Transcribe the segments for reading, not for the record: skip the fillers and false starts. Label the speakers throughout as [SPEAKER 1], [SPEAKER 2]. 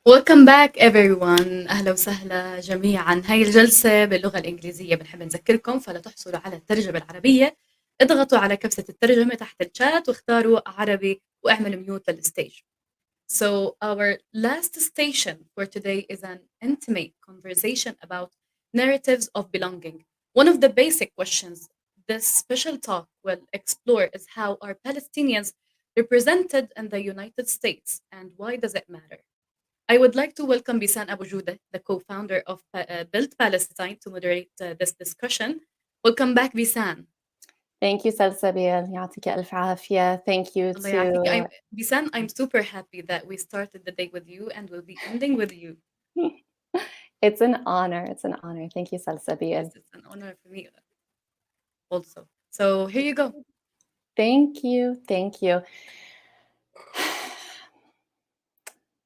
[SPEAKER 1] Welcome back everyone. أهلا وسهلا جميعا. هاي الجلسة باللغة الإنجليزية بنحب نذكركم فلا تحصلوا على الترجمة العربية اضغطوا على كبسة الترجمة تحت الشات واختاروا عربي واعملوا ميوت للستيج. So our last station for today is an intimate conversation about narratives of belonging. One of the basic questions this special talk will explore is how are Palestinians represented in the United States and why does it matter? I would like to welcome Besan Abu-Joudeh, the co-founder of BuildPalestine, to moderate this discussion. Welcome back, Besan.
[SPEAKER 2] Thank you, Salsabil. يعطيك ألف عافية. Thank you
[SPEAKER 1] Allah يعافيك.
[SPEAKER 2] to...
[SPEAKER 1] Besan, I'm super happy that we started the day with you and we'll be ending with you.
[SPEAKER 2] It's an honor. It's an honor. Thank you, Salsabil.
[SPEAKER 1] Yes, it's an honor for me also. So here you go.
[SPEAKER 2] Thank you. Thank you.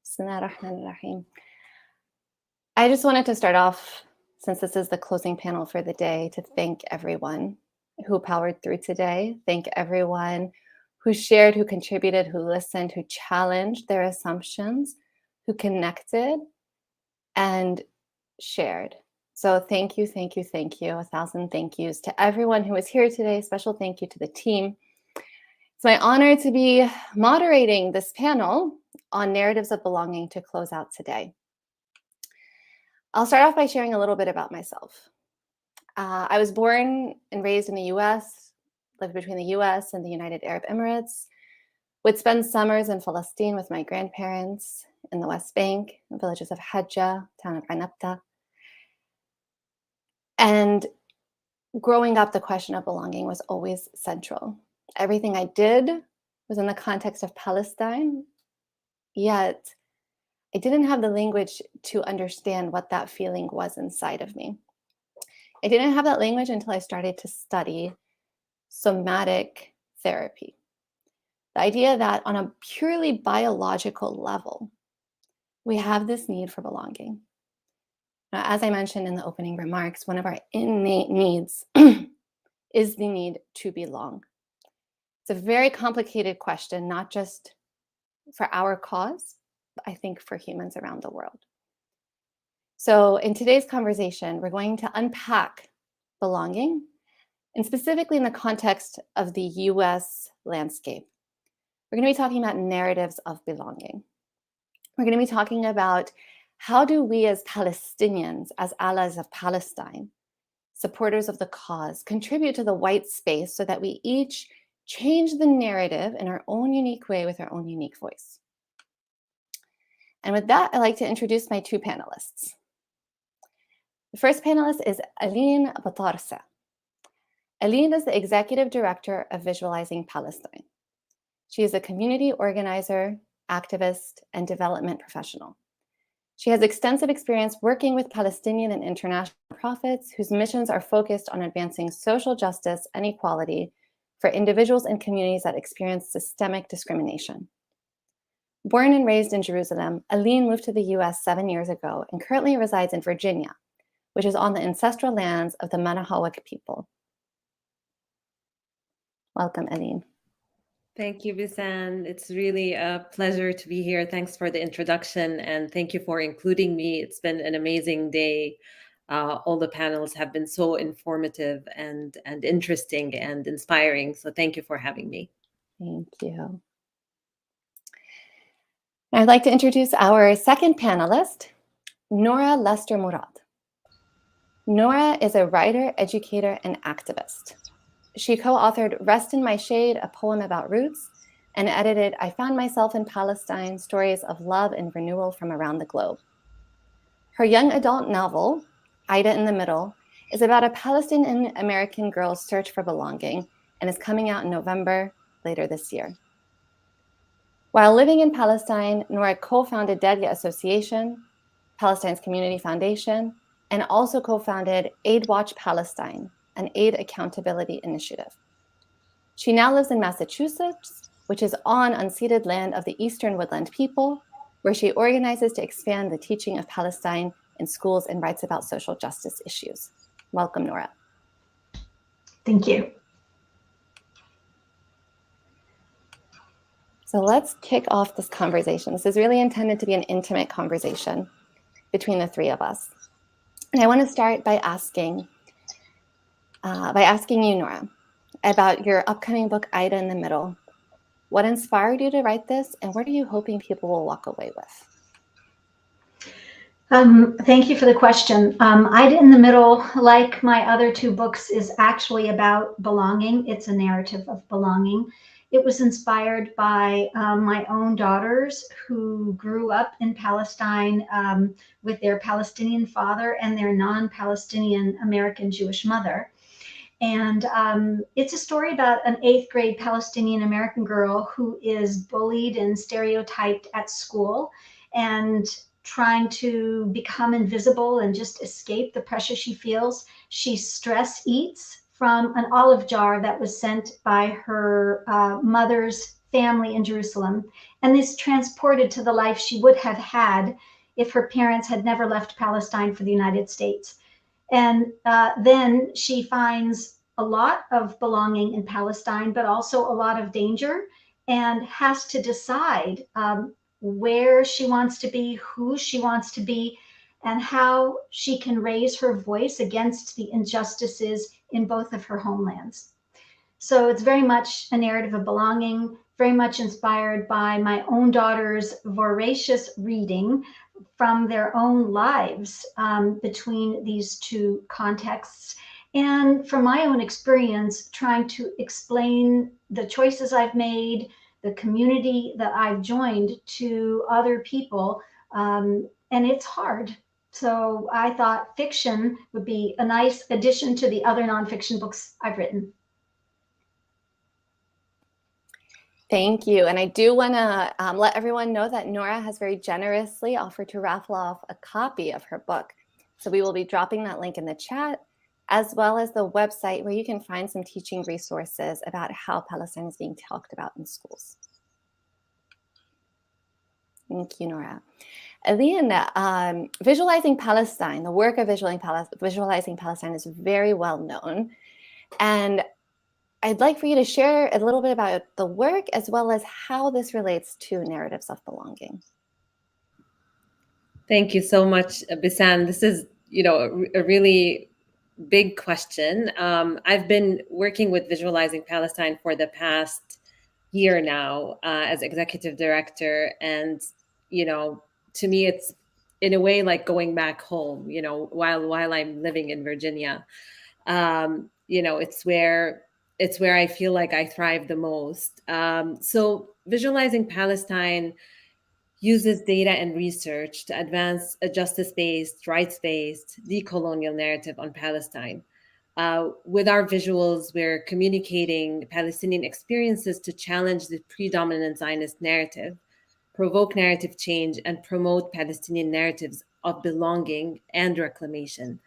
[SPEAKER 2] Bismillah ar-Rahman ar-Rahim. I just wanted to start off, since this is the closing panel for the day, to thank everyone who powered through today. Thank everyone who shared, who contributed, who listened, who challenged their assumptions, who connected and shared. So thank you, thank you, thank you. 1,000 thank yous to everyone who was here today. Special thank you to the team. It's my honor to be moderating this panel on narratives of belonging to close out today. I'll start off by sharing a little bit about myself. I was born and raised in the US, lived between the US and the United Arab Emirates, would spend summers in Palestine with my grandparents in the West Bank, the villages of Hajjah, town of Anabta. And growing up, the question of belonging was always central. Everything I did was in the context of Palestine, yet I didn't have the language to understand what that feeling was inside of me. I didn't have that language until I started to study somatic therapy. The idea that on a purely biological level, we have this need for belonging. Now, as I mentioned in the opening remarks, one of our innate needs is the need to belong. It's a very complicated question, not just for our cause, but I think for humans around the world. So in today's conversation, we're going to unpack belonging, and specifically in the context of the US landscape. We're going to be talking about narratives of belonging. We're going to be talking about how do we as Palestinians, as allies of Palestine, supporters of the cause, contribute to the white space so that we each change the narrative in our own unique way with our own unique voice. And with that, I'd like to introduce my two panelists. The first panelist is Aline Batarshe. Aline is the Executive Director of Visualizing Palestine. She is a community organizer, activist, and development professional. She has extensive experience working with Palestinian and international nonprofits whose missions are focused on advancing social justice and equality for individuals and communities that experience systemic discrimination. Born and raised in Jerusalem, Aline moved to the US 7 years ago and currently resides in Virginia, which is on the ancestral lands of the Manahawak people. Welcome, Aline.
[SPEAKER 3] Thank you, Besan. It's really a pleasure to be here. Thanks for the introduction, and thank you for including me. It's been an amazing day. All the panels have been so informative and interesting and inspiring. So thank you for having me.
[SPEAKER 2] Thank you. I'd like to introduce our second panelist, Nora Lester Murad. Nora is a writer, educator, and activist. She co-authored Rest in My Shade, a poem about roots, and edited I Found Myself in Palestine, Stories of Love and Renewal from Around the Globe. Her young adult novel, Ida in the Middle, is about a Palestinian American girl's search for belonging and is coming out in November later this year. While living in Palestine, Nora co-founded Delia Association, Palestine's Community Foundation, and also co-founded Aid Watch Palestine, an aid accountability initiative. She now lives in Massachusetts, which is on unceded land of the Eastern Woodland people, where she organizes to expand the teaching of Palestine in schools and writes about social justice issues. Welcome, Nora.
[SPEAKER 4] Thank you.
[SPEAKER 2] So let's kick off this conversation. This is really intended to be an intimate conversation between the three of us. And I want to start by asking you, Nora, about your upcoming book, Ida in the Middle. What inspired you to write this, and what are you hoping people will walk away with?
[SPEAKER 4] Thank you for the question. Ida in the Middle, like my other two books, is actually about belonging. It's a narrative of belonging. It was inspired by my own daughters who grew up in Palestine with their Palestinian father and their non-Palestinian American Jewish mother. And it's a story about an 8th grade Palestinian American girl who is bullied and stereotyped at school and trying to become invisible and just escape the pressure she feels. She stress eats from an olive jar that was sent by her mother's family in Jerusalem, and is transported to the life she would have had if her parents had never left Palestine for the United States. And then she finds a lot of belonging in Palestine, but also a lot of danger, and has to decide where she wants to be, who she wants to be, and how she can raise her voice against the injustices in both of her homelands. So it's very much a narrative of belonging, very much inspired by my own daughters' voracious reading from their own lives between these two contexts, and from my own experience trying to explain the choices I've made, the community that I've joined, to other people, and it's hard. So I thought fiction would be a nice addition to the other nonfiction books I've written.
[SPEAKER 2] Thank you. And I do want to let everyone know that Nora has very generously offered to raffle off a copy of her book. So we will be dropping that link in the chat, as well as the website where you can find some teaching resources about how Palestine is being talked about in schools. Thank you, Nora. Aline, Visualizing Palestine, the work of Visualizing Palestine is very well known. And I'd like for you to share a little bit about the work, as well as how this relates to narratives of belonging.
[SPEAKER 3] Thank you so much, Besan. This is, a really big question. I've been working with Visualizing Palestine for the past year now as executive director. And, to me, it's in a way like going back home, while I'm living in Virginia. It's where I feel like I thrive the most. So Visualizing Palestine uses data and research to advance a justice-based, rights-based, decolonial narrative on Palestine. With our visuals, we're communicating Palestinian experiences to challenge the predominant Zionist narrative, provoke narrative change, and promote Palestinian narratives of belonging and reclamation.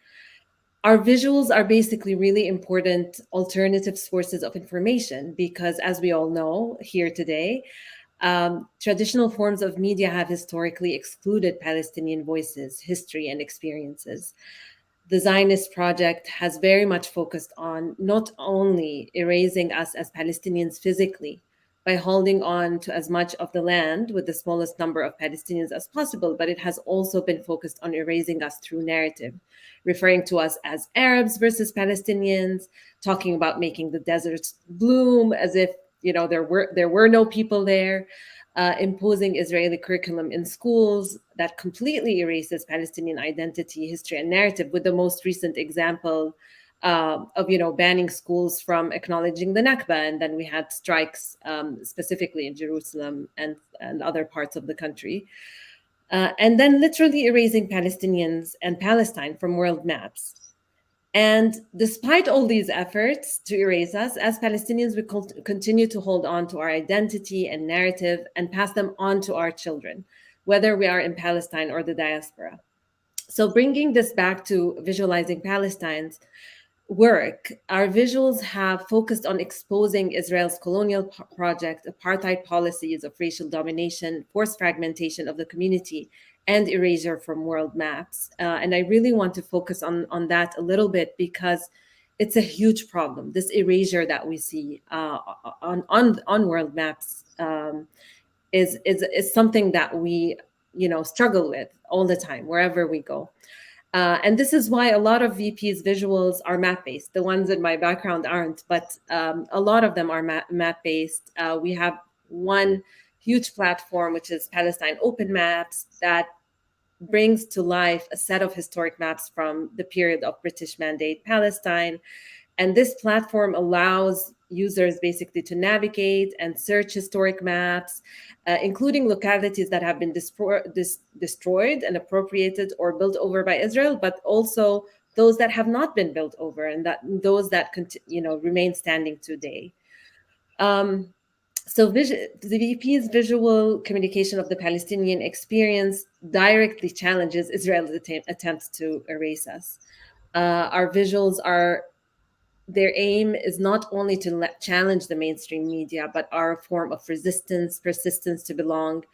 [SPEAKER 3] Our visuals are basically really important alternative sources of information because, as we all know here today, traditional forms of media have historically excluded Palestinian voices, history, and experiences. The Zionist project has very much focused on not only erasing us as Palestinians physically by holding on to as much of the land with the smallest number of Palestinians as possible, but it has also been focused on erasing us through narrative, referring to us as Arabs versus Palestinians, talking about making the deserts bloom as if there were no people there, imposing Israeli curriculum in schools that completely erases Palestinian identity, history, and narrative, with the most recent example of banning schools from acknowledging the Nakba. And then we had strikes specifically in Jerusalem and other parts of the country. And then literally erasing Palestinians and Palestine from world maps. And despite all these efforts to erase us, as Palestinians, we continue to hold on to our identity and narrative and pass them on to our children, whether we are in Palestine or the diaspora. So bringing this back to Visualizing Palestine's work, our visuals have focused on exposing Israel's colonial project, apartheid policies of racial domination, forced fragmentation of the community, and erasure from world maps. And I really want to focus on that a little bit because it's a huge problem. This erasure that we see on world maps is something that we, struggle with all the time, wherever we go. And this is why a lot of VP's visuals are map-based. The ones in my background aren't, but a lot of them are map-based. We have one huge platform, which is Palestine Open Maps, that brings to life a set of historic maps from the period of British Mandate Palestine. And this platform allows users basically to navigate and search historic maps, including localities that have been destroyed and appropriated or built over by Israel, but also those that have not been built over and those that remain standing today. So the VP's visual communication of the Palestinian experience directly challenges Israel's attempts to erase us. Our visuals their aim is not only to challenge the mainstream media, but are a form of resistance, persistence to belong,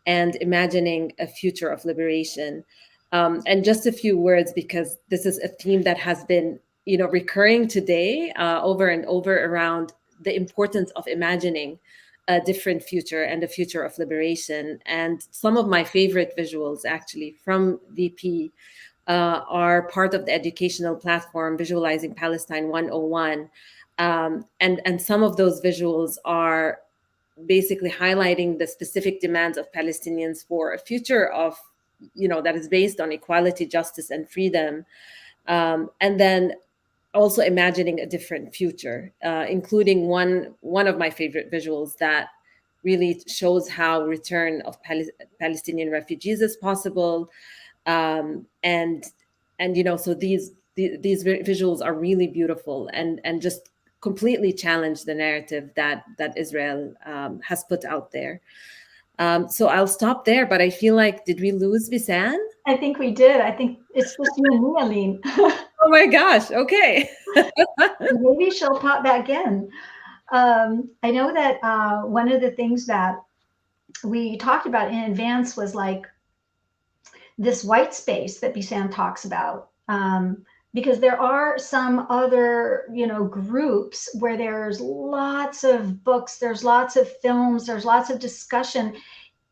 [SPEAKER 3] and imagining a future of liberation. And just a few words, because this is a theme that has been, recurring today over and over around the importance of imagining a different future and a future of liberation. And some of my favorite visuals, actually, from VP are part of the educational platform Visualizing Palestine 101. And some of those visuals are basically highlighting the specific demands of Palestinians for a future of, that is based on equality, justice, and freedom. And then also imagining a different future, including one of my favorite visuals that really shows how return of Palestinian refugees is possible. So these visuals are really beautiful and just completely challenge the narrative that Israel has put out there. So I'll stop there, but I feel like, did we lose Besan?
[SPEAKER 4] I think we did. I think it's just you and me, Aline.
[SPEAKER 3] Oh my gosh, okay.
[SPEAKER 4] Maybe she'll pop back in. I know that one of the things that we talked about in advance was like this white space that Besan talks about, because there are some other, groups where there's lots of books, there's lots of films, there's lots of discussion.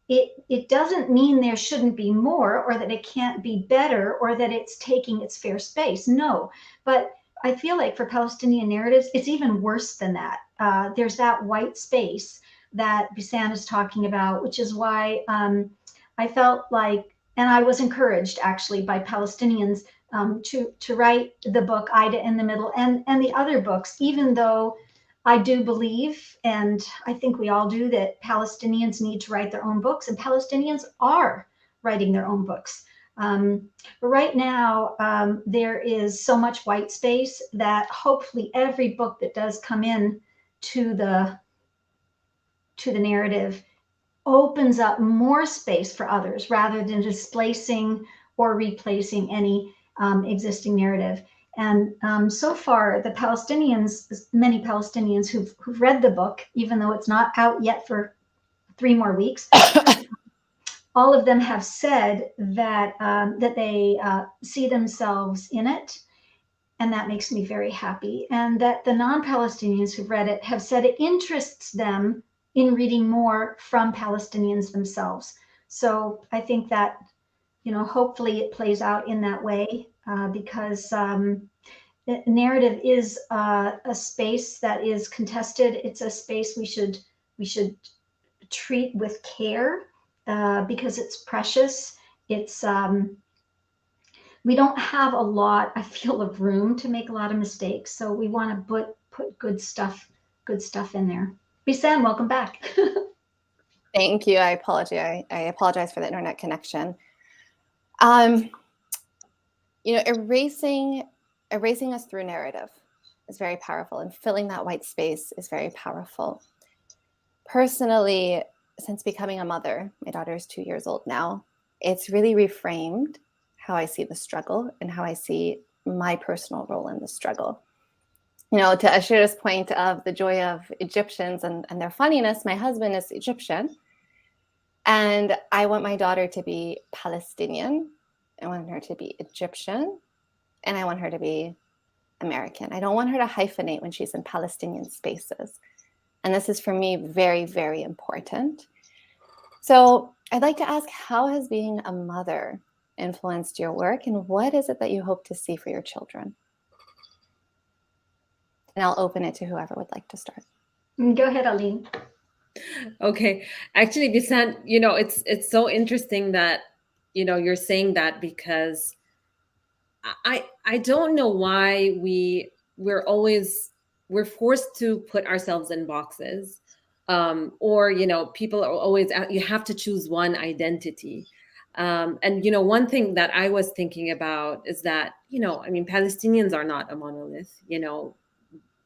[SPEAKER 4] It doesn't mean there shouldn't be more, or that it can't be better, or that it's taking its fair space. No, but I feel like for Palestinian narratives, it's even worse than that. There's that white space that Besan is talking about, which is why I felt like, and I was encouraged actually by Palestinians to write the book Ida in the Middle and the other books, even though I do believe, and I think we all do, that Palestinians need to write their own books, and Palestinians are writing their own books. But right now, there is so much white space that hopefully every book that does come in to the narrative opens up more space for others rather than displacing or replacing any existing narrative. And so far, the Palestinians, many Palestinians who've read the book, even though it's not out yet for 3 more weeks, all of them have said that that they see themselves in it, and that makes me very happy. And that the non-Palestinians who've read it have said it interests them in reading more from Palestinians themselves. So I think that, hopefully it plays out in that way, because the narrative is a space that is contested. It's a space we should treat with care, because it's precious. It's we don't have a lot, I feel, of room to make a lot of mistakes. So we want to put good stuff in there. Besan, welcome back.
[SPEAKER 2] Thank you. I apologize for the internet connection. Erasing us through narrative is very powerful, and filling that white space is very powerful. Personally, since becoming a mother, my daughter is 2 years old now, it's really reframed how I see the struggle and how I see my personal role in the struggle. To Ashira's point of the joy of Egyptians and their funniness, my husband is Egyptian, and I want my daughter to be Palestinian. I want her to be Egyptian, and I want her to be American. I don't want her to hyphenate when she's in Palestinian spaces. And this is for me very, very important. So I'd like to ask, how has being a mother influenced your work, and what is it that you hope to see for your children? And I'll open it to whoever would like to start.
[SPEAKER 4] Go ahead, Aline.
[SPEAKER 3] Okay, actually, Besan, it's so interesting that you're saying that, because I don't know why we're forced to put ourselves in boxes, or people are always you have to choose one identity. And one thing that I was thinking about is that Palestinians are not a monolith.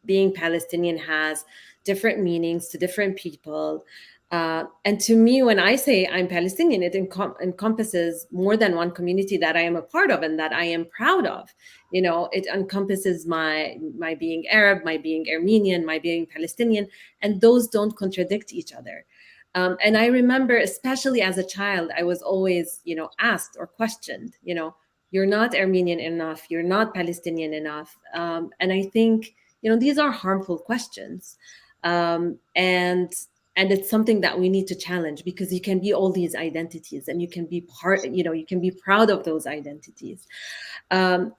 [SPEAKER 3] Being Palestinian has different meanings to different people. And to me, when I say I'm Palestinian, it encompasses more than one community that I am a part of and that I am proud of. It encompasses my being Arab, my being Armenian, my being Palestinian, and those don't contradict each other. And I remember, especially as a child, I was always, asked or questioned, you're not Armenian enough, you're not Palestinian enough. And I think, these are harmful questions. And it's something that we need to challenge, because you can be all these identities and you can be you can be proud of those identities.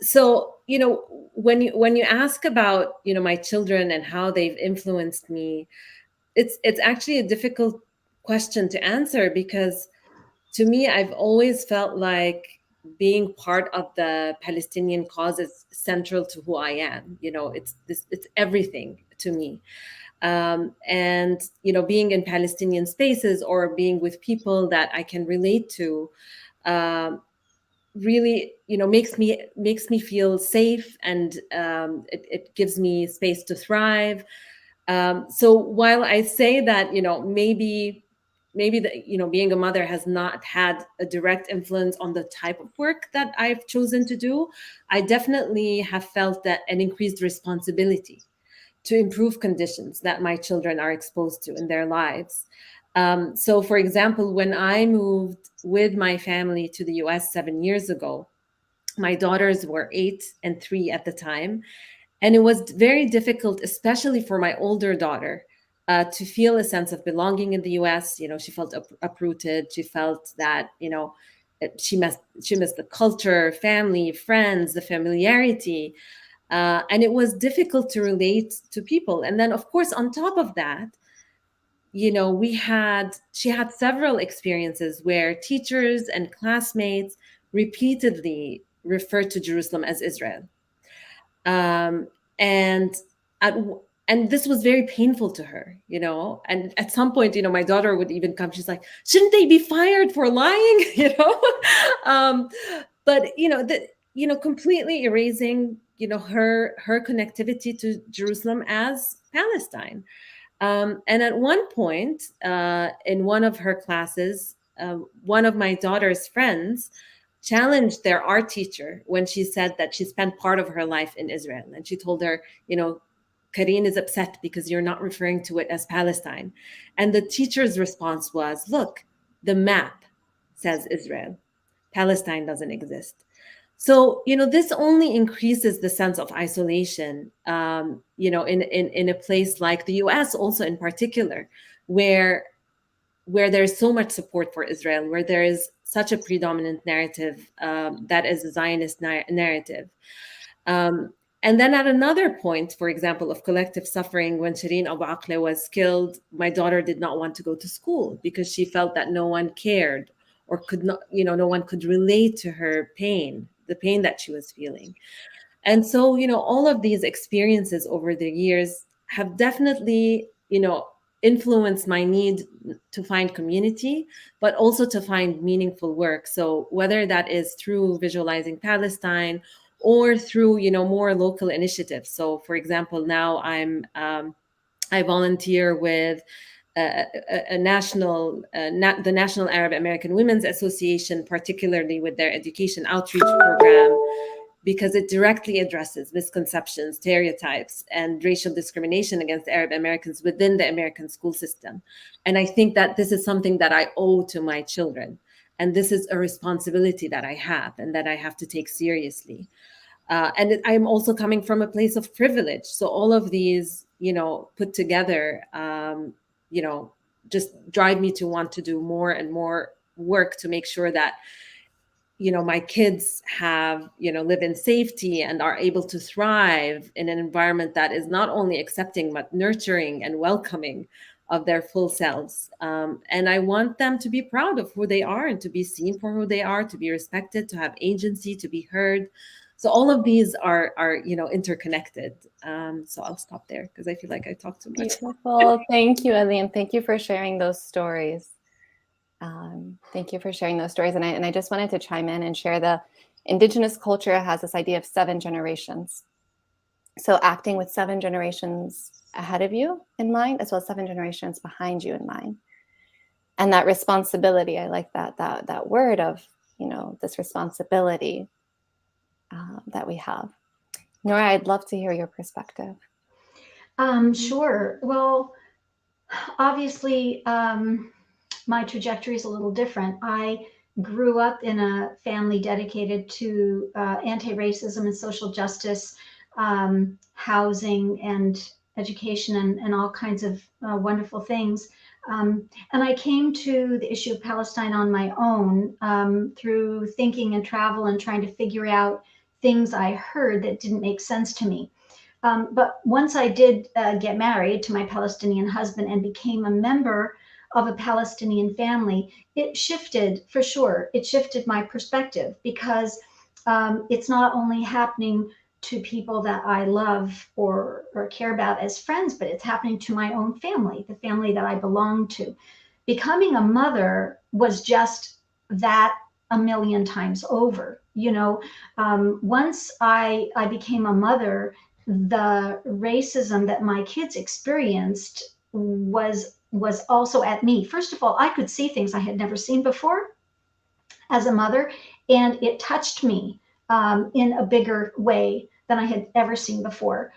[SPEAKER 3] So, when you ask about, my children and how they've influenced me, it's actually a difficult question to answer, because to me, I've always felt like being part of the Palestinian cause is central to who I am. It's everything to me. And being in Palestinian spaces or being with people that I can relate to, really, makes me feel safe, and it gives me space to thrive. So while I say that, maybe being a mother has not had a direct influence on the type of work that I've chosen to do, I definitely have felt that an increased responsibility to improve conditions that my children are exposed to in their lives. So, for example, when I moved with my family to the US 7 years ago, my daughters were 8 and 3 at the time. And it was very difficult, especially for my older daughter, to feel a sense of belonging in the US. She felt uprooted. She felt that, she missed the culture, family, friends, the familiarity. And it was difficult to relate to people. And then, of course, on top of that, she had several experiences where teachers and classmates repeatedly referred to Jerusalem as Israel. And this was very painful to her, and at some point, my daughter would even come, she's like, shouldn't they be fired for lying? But completely erasing her connectivity to Jerusalem as Palestine. And at one point, in one of her classes, one of my daughter's friends challenged their art teacher when she said that she spent part of her life in Israel. And she told her, Karine is upset because you're not referring to it as Palestine. And the teacher's response was, look, the map says Israel. Palestine doesn't exist. So, this only increases the sense of isolation, in a place like the US also in particular, where there's so much support for Israel, where there is such a predominant narrative that is a Zionist narrative. And then at another point, for example, of collective suffering, when Shireen Abu Akleh was killed, my daughter did not want to go to school because she felt that no one cared or could not, no one could relate to her pain, the pain that she was feeling. And so, all of these experiences over the years have definitely, influenced my need to find community, but also to find meaningful work. So whether that is through Visualizing Palestine or through, more local initiatives. So for example, now I volunteer with the National Arab American Women's Association, particularly with their education outreach program, because it directly addresses misconceptions, stereotypes, and racial discrimination against Arab Americans within the American school system. And I think that this is something that I owe to my children. And this is a responsibility that I have and that I have to take seriously. I'm also coming from a place of privilege. So all of these, put together, just drive me to want to do more and more work to make sure that, my kids have, live in safety and are able to thrive in an environment that is not only accepting, but nurturing and welcoming of their full selves. And I want them to be proud of who they are and to be seen for who they are, to be respected, to have agency, to be heard. So all of these are interconnected. So I'll stop there because I feel like I talked too much.
[SPEAKER 2] Beautiful. Thank you, Aline. Thank you for sharing those stories. Thank you for sharing those stories. And I just wanted to chime in and share the Indigenous culture has this idea of 7 generations. So acting with 7 generations ahead of you in mind, as well as 7 generations behind you in mind. And that responsibility, I like that word of, this responsibility that we have. Nora, I'd love to hear your perspective.
[SPEAKER 4] Sure. Well, obviously, my trajectory is a little different. I grew up in a family dedicated to anti-racism and social justice, housing and education and all kinds of wonderful things. And I came to the issue of Palestine on my own through thinking and travel and trying to figure out things I heard that didn't make sense to me. But once I did get married to my Palestinian husband and became a member of a Palestinian family, it shifted for sure. It shifted my perspective because it's not only happening to people that I love or care about as friends, but it's happening to my own family, the family that I belong to. Becoming a mother was just that a million times over. Once I became a mother, the racism that my kids experienced was also at me. First of all, I could see things I had never seen before as a mother, and it touched me in a bigger way than I had ever seen before.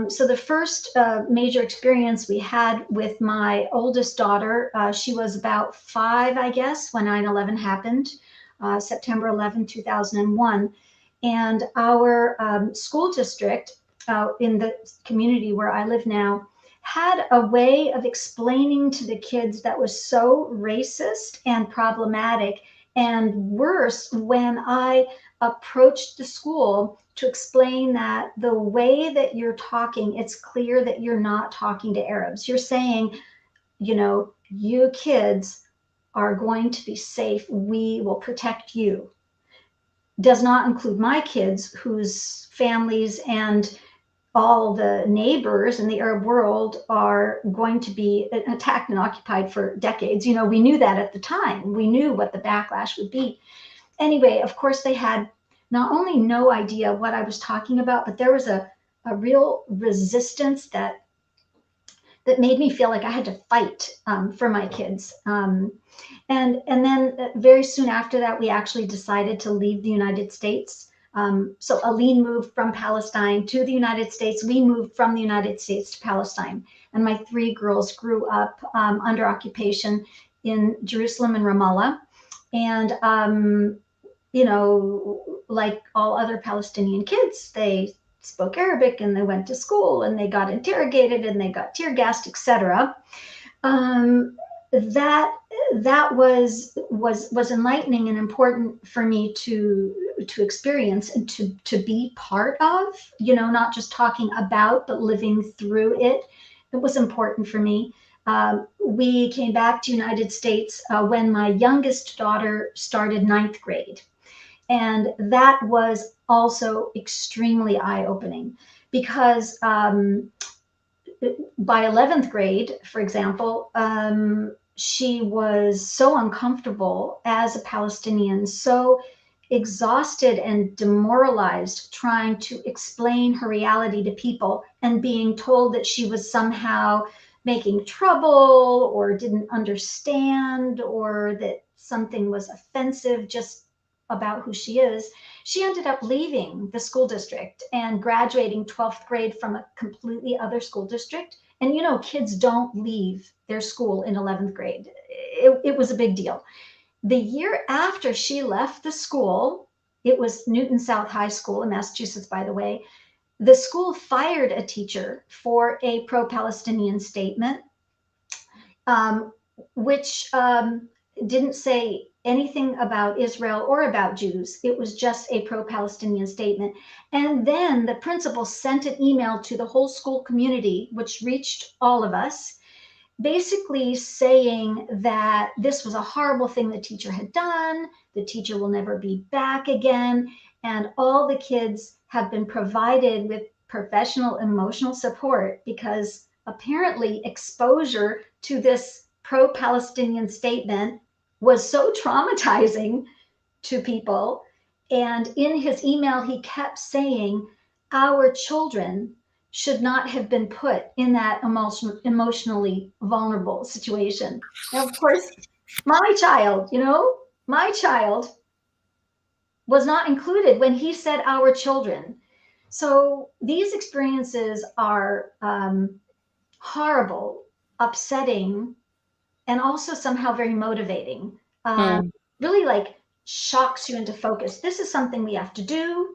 [SPEAKER 4] So the first major experience we had with my oldest daughter, she was about 5, I guess, when 9/11 happened, September 11, 2001. And our school district in the community where I live now had a way of explaining to the kids that was so racist and problematic. And worse, when I approached the school to explain that the way that you're talking, it's clear that you're not talking to Arabs. You're saying, you kids are going to be safe. We will protect you. Does not include my kids, whose families and all the neighbors in the Arab world are going to be attacked and occupied for decades. We knew that at the time. We knew what the backlash would be. Anyway, of course, they had not only no idea what I was talking about, but there was a real resistance that made me feel like I had to fight for my kids. And then very soon after that, we actually decided to leave the United States. So Aline moved from Palestine to the United States. We moved from the United States to Palestine. And my 3 girls grew up under occupation in Jerusalem and Ramallah. And, like all other Palestinian kids, they spoke Arabic and they went to school and they got interrogated and they got tear gassed, etc. That was enlightening and important for me to experience and to be part of, not just talking about, but living through it. It was important for me. We came back to United States when my youngest daughter started 9th grade. And that was also extremely eye-opening because by 11th grade, for example, she was so uncomfortable as a Palestinian, so exhausted and demoralized trying to explain her reality to people and being told that she was somehow making trouble or didn't understand or that something was offensive just about who she is. She ended up leaving the school district and graduating 12th grade from a completely other school district. And kids don't leave their school in 11th grade. It was a big deal. The year after she left the school, it was Newton South High School in Massachusetts, by the way. The school fired a teacher for a pro-Palestinian statement, which didn't say anything about Israel or about Jews. It was just a pro-Palestinian statement. And then the principal sent an email to the whole school community, which reached all of us, basically saying that this was a horrible thing the teacher had done. The teacher will never be back again. And all the kids have been provided with professional emotional support because apparently exposure to this pro-Palestinian statement was so traumatizing to people. And in his email, he kept saying, our children should not have been put in that emotionally vulnerable situation. Now, of course, my child was not included when he said our children. So these experiences are horrible, upsetting, and also somehow very motivating. Really like shocks you into focus. This is something we have to do.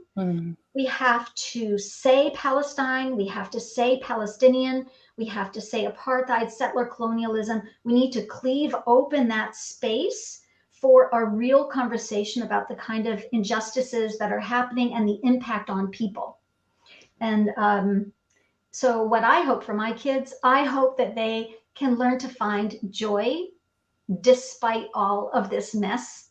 [SPEAKER 4] We have to say Palestine. We have to say Palestinian. We have to say apartheid, settler colonialism. We need to cleave open that space for a real conversation about the kind of injustices that are happening and the impact on people. And so what I hope for my kids, I hope that they can learn to find joy despite all of this mess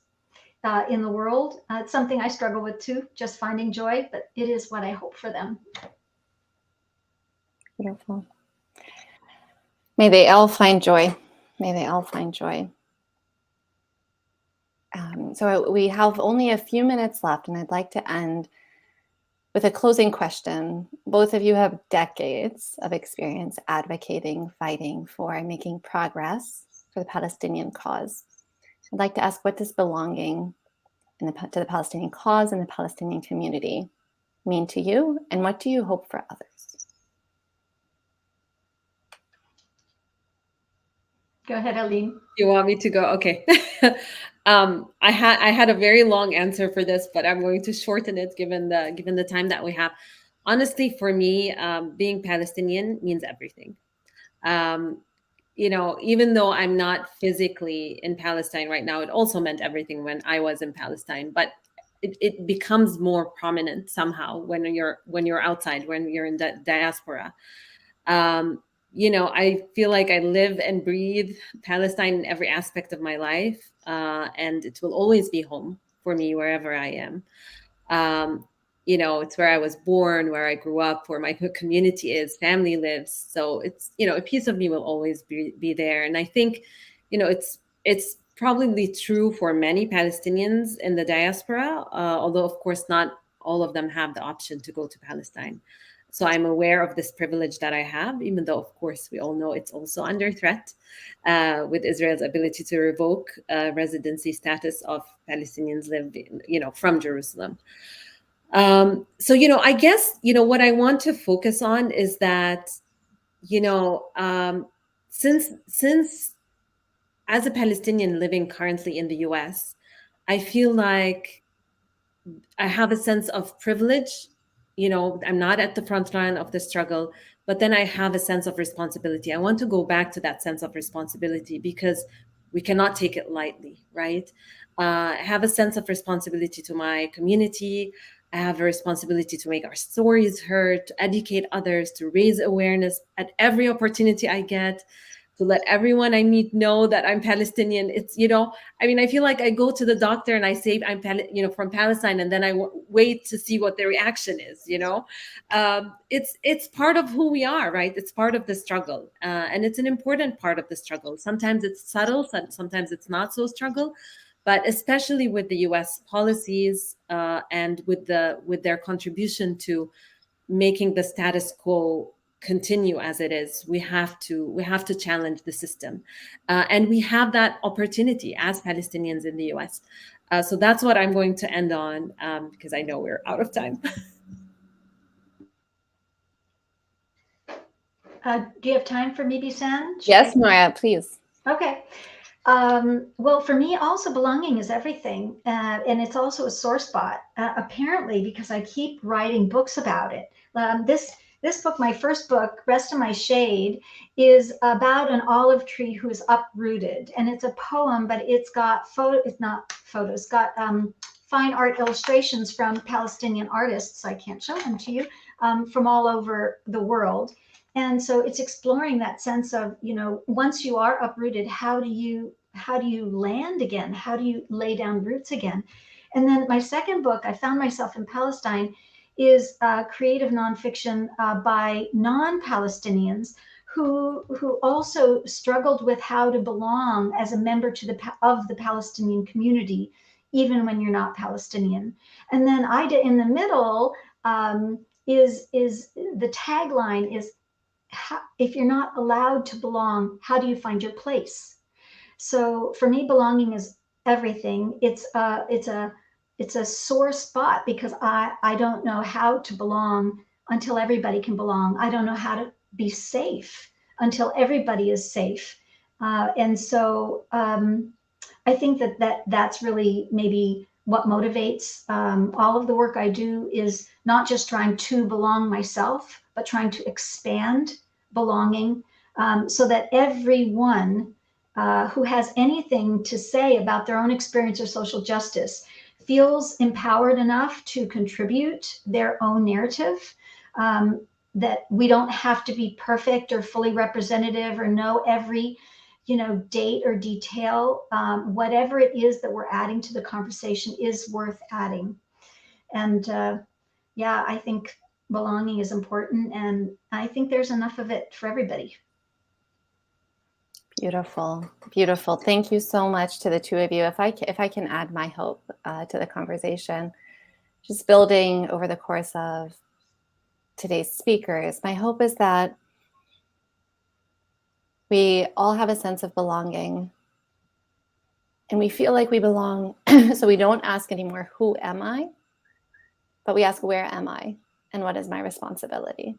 [SPEAKER 4] in the world. It's something I struggle with too, just finding joy, but it is what I hope for them.
[SPEAKER 2] Beautiful. May they all find joy. May they all find joy. So we have only a few minutes left, and I'd like to end with a closing question. Both of you have decades of experience advocating, fighting for, and making progress for the Palestinian cause. I'd like to ask, what does belonging to the Palestinian cause and the Palestinian community mean to you, and what do you hope for others?
[SPEAKER 4] Go ahead, Aline.
[SPEAKER 3] You want me to go? Okay. I had a very long answer for this, but I'm going to shorten it given the time that we have. Honestly, for me, being Palestinian means everything. Even though I'm not physically in Palestine right now, it also meant everything when I was in Palestine. But it becomes more prominent somehow when you're outside, when you're in the diaspora. I feel like I live and breathe Palestine in every aspect of my life, and it will always be home for me wherever I am. It's where I was born, where I grew up, where my community is, family lives. So it's, a piece of me will always be there. And I think, it's probably true for many Palestinians in the diaspora, although of course not all of them have the option to go to Palestine. So I'm aware of this privilege that I have, even though, of course, we all know it's also under threat with Israel's ability to revoke residency status of Palestinians living, from Jerusalem. So, I guess, what I want to focus on is that, since as a Palestinian living currently in the US, I feel like I have a sense of privilege. I'm not at the front line of the struggle, but then I have a sense of responsibility. I want to go back to that sense of responsibility because we cannot take it lightly, right? I have a sense of responsibility to my community. I have a responsibility to make our stories heard, to educate others, to raise awareness at every opportunity I get, to let everyone I meet know that I'm Palestinian. It's, I feel like I go to the doctor and I say I'm from Palestine, and then I wait to see what their reaction is. It's part of who we are, right? It's part of the struggle, and it's an important part of the struggle. Sometimes it's subtle, sometimes it's not so struggle, but especially with the U.S. policies and with their contribution to making the status quo continue as it is, we have to challenge the system, and we have that opportunity as Palestinians in the U.S. So that's what I'm going to end on, because I know we're out of time.
[SPEAKER 4] Do you have time for me, Besan?
[SPEAKER 2] Yes, Nora, please.
[SPEAKER 4] Okay. Well, for me, also belonging is everything, and it's also a sore spot. Apparently, because I keep writing books about it. This book, my first book, Rest in My Shade, is about an olive tree who is uprooted, and it's a poem, but it's got it's not photos. It's got fine art illustrations from Palestinian artists. I can't show them to you, from all over the world. And so it's exploring that sense of, once you are uprooted, how do you land again? How do you lay down roots again? And then my second book, I Found Myself in Palestine, is creative nonfiction by non-Palestinians who also struggled with how to belong as a member of the Palestinian community, even when you're not Palestinian. And then in the middle, is the tagline is, if you're not allowed to belong, how do you find your place? So for me, belonging is everything. It's a sore spot because I don't know how to belong until everybody can belong. I don't know how to be safe until everybody is safe. And so I think that's really maybe what motivates all of the work I do, is not just trying to belong myself, but trying to expand belonging, so that everyone who has anything to say about their own experience or social justice feels empowered enough to contribute their own narrative, that we don't have to be perfect or fully representative or know every date or detail. Whatever it is that we're adding to the conversation is worth adding. And I think belonging is important, and I think there's enough of it for everybody.
[SPEAKER 2] Beautiful, beautiful. Thank you so much to the two of you. If I can add my hope to the conversation, just building over the course of today's speakers, my hope is that we all have a sense of belonging, and we feel like we belong. So we don't ask anymore, who am I? But we ask, where am I? And what is my responsibility?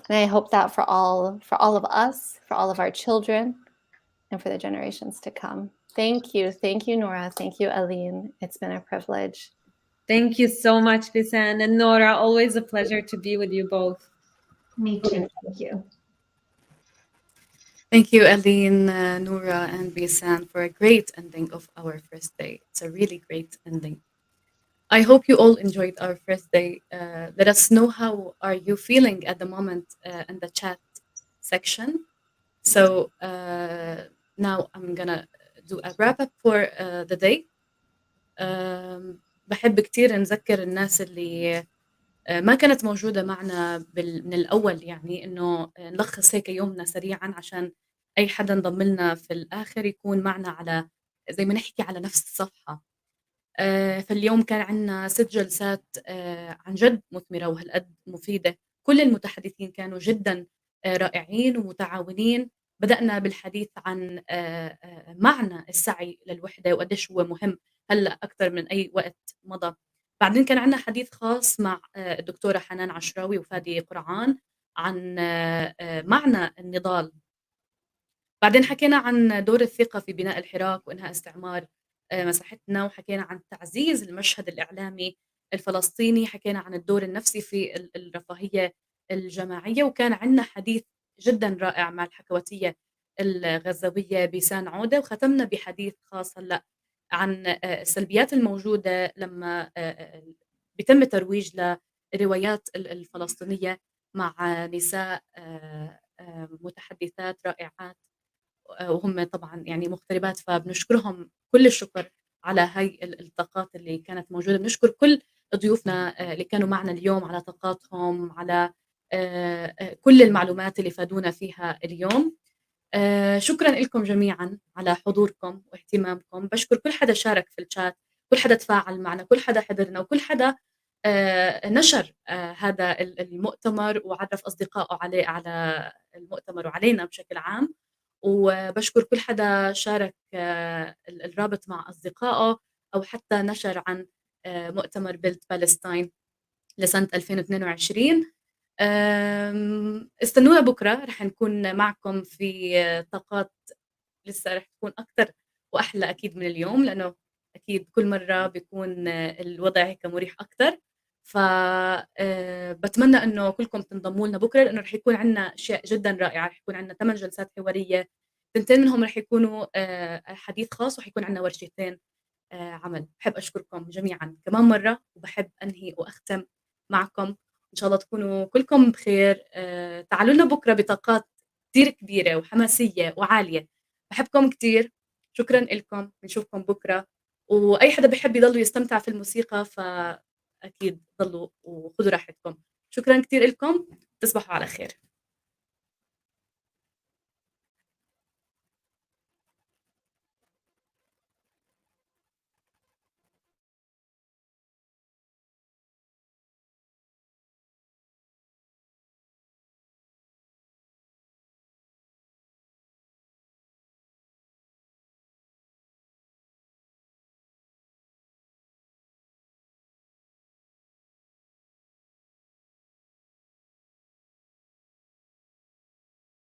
[SPEAKER 2] And I hope that for all of us, for all of our children, and for the generations to come. Thank you. Thank you, Nora. Thank you, Aline. It's been a privilege.
[SPEAKER 3] Thank you so much, Besan and Nora. Always a pleasure to be with you both.
[SPEAKER 4] Me too. Thank you.
[SPEAKER 1] Thank you, Aline, Nora, and Besan, for a great ending of our first day. It's a really great ending. I hope you all enjoyed our first day. Let us know how are you feeling at the moment in the chat section. So now I'm gonna do a wrap up for the day. بحب كتير نذكر الناس اللي ما كانت موجودة معنا من الأول، يعني إنه نلخص هيك يومنا سريعا عشان أي حدا انضم لنا في الآخر يكون معنا على زي ما نحكي على نفس الصفحة. فاليوم كان عندنا 6 جلسات عن جد مثمرة وهالقد مفيدة. كل المتحدثين كانوا جدا رائعين ومتعاونين. بدأنا بالحديث عن معنى السعي للوحدة وقديش هو مهم هلأ أكثر من أي وقت مضى. بعدين كان عندنا حديث خاص مع الدكتورة حنان عشراوي وفادي قرعان عن معنى النضال. بعدين حكينا عن دور الثقة في بناء الحراك وإنهاء استعمار مساحتنا، وحكينا عن تعزيز المشهد الإعلامي الفلسطيني، حكينا عن الدور النفسي في الرفاهية الجماعية، وكان عندنا حديث جدا رائع مع الحكواتية الغزاوية بيسان عودة، وختمنا بحديث خاص هلأ عن السلبيات الموجودة لما بيتم ترويج للروايات الفلسطينية مع نساء متحدثات رائعات، وهم طبعا يعني مغتربات، فبنشكرهم كل الشكر على هاي الطاقات اللي كانت موجودة. بنشكر كل ضيوفنا اللي كانوا معنا اليوم على طاقاتهم، على كل المعلومات اللي فادونا فيها اليوم. شكرا لكم جميعا على حضوركم واهتمامكم. بشكر كل حدا شارك في الشات، كل حدا تفاعل معنا، كل حدا حضرنا، وكل حدا نشر هذا المؤتمر وعرف أصدقائه على المؤتمر وعلينا بشكل عام. وبشكر كل حدا شارك الرابط مع أصدقائه أو حتى نشر عن مؤتمر BuildPalestine لسنة 2022. استنونا بكرة، رح نكون معكم في طاقات لسه رح تكون أكتر وأحلى أكيد من اليوم، لأنه أكيد كل مرة بيكون الوضع هيك مريح أكتر. بتمنى إنه كلكم تنضموا لنا بكرة، لأنه رح يكون عنا أشياء جدا رائعة. رح يكون عنا 8 جلسات حوارية، 2 منهم رح يكونوا حديث خاص، وحيكون عنا ورشتين عمل. بحب أشكركم جميعا كمان مرة، وبحب أنهي وأختم معكم إن شاء الله تكونوا كلكم بخير. تعالوا لنا بكرة بطاقات كتير كبيرة وحماسية وعالية. بحبكم كتير، شكرا لكم، بنشوفكم بكرة. وأي حدا بيحب يضلوا يستمتع في الموسيقى فأكيد ضلوا وخذوا راحتكم. شكرا كتير لكم، تصبحوا على خير.